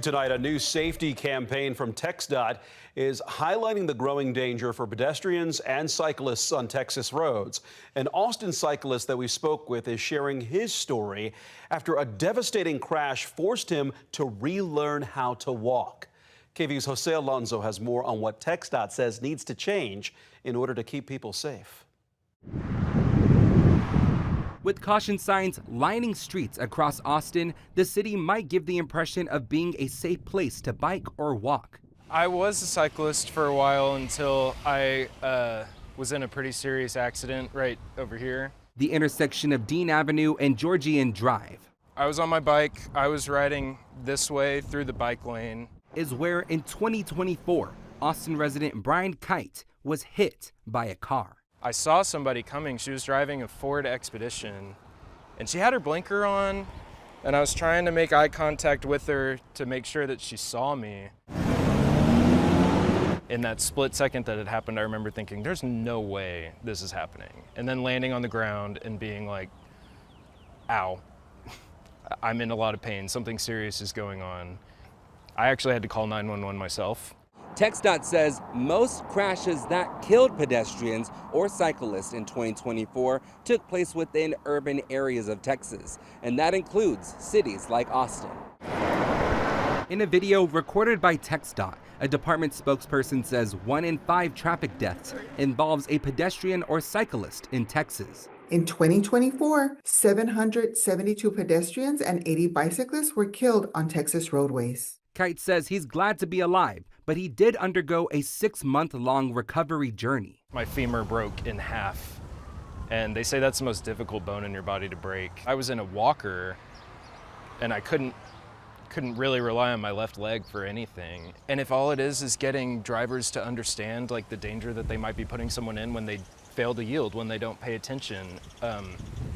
Tonight, a new safety campaign from TxDOT is highlighting the growing danger for pedestrians and cyclists on Texas roads. An Austin cyclist that we spoke with is sharing his story after a devastating crash forced him to relearn how to walk. KVUE's Jose Alonso has more on what TxDOT says needs to change in order to keep people safe. With caution signs lining streets across Austin, the city might give the impression of being a safe place to bike or walk. I was a cyclist for a while until I was in a pretty serious accident right over here. The intersection of Dean Avenue and Georgian Drive. I was on my bike. I was riding this way through the bike lane. Is where in 2024, Austin resident Brian Kite was hit by a car. I saw somebody coming. She was driving a Ford Expedition and she had her blinker on, and I was trying to make eye contact with her to make sure that she saw me. In that split second that it happened, I remember thinking, there's no way this is happening. And then landing on the ground and being like, ow, I'm in a lot of pain. Something serious is going on. I actually had to call 911 myself. TxDOT says most crashes that killed pedestrians or cyclists in 2024 took place within urban areas of Texas, and that includes cities like Austin. In a video recorded by TxDOT, a department spokesperson says 1 in 5 traffic deaths involves a pedestrian or cyclist in Texas. In 2024, 772 pedestrians and 80 bicyclists were killed on Texas roadways. Kite says he's glad to be alive, but he did undergo a 6-month-long recovery journey. My femur broke in half, and they say that's the most difficult bone in your body to break. I was in a walker, and I couldn't really rely on my left leg for anything. And if all it is getting drivers to understand like the danger that they might be putting someone in when they fail to yield, when they don't pay attention,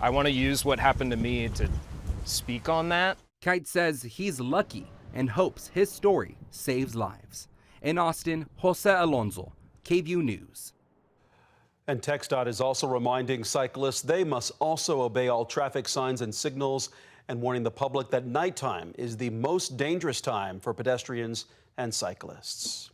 I want to use what happened to me to speak on that. Kite says he's lucky and hopes his story saves lives. In Austin, Jose Alonso, KVUE News. And TxDOT is also reminding cyclists they must also obey all traffic signs and signals, and warning the public that nighttime is the most dangerous time for pedestrians and cyclists.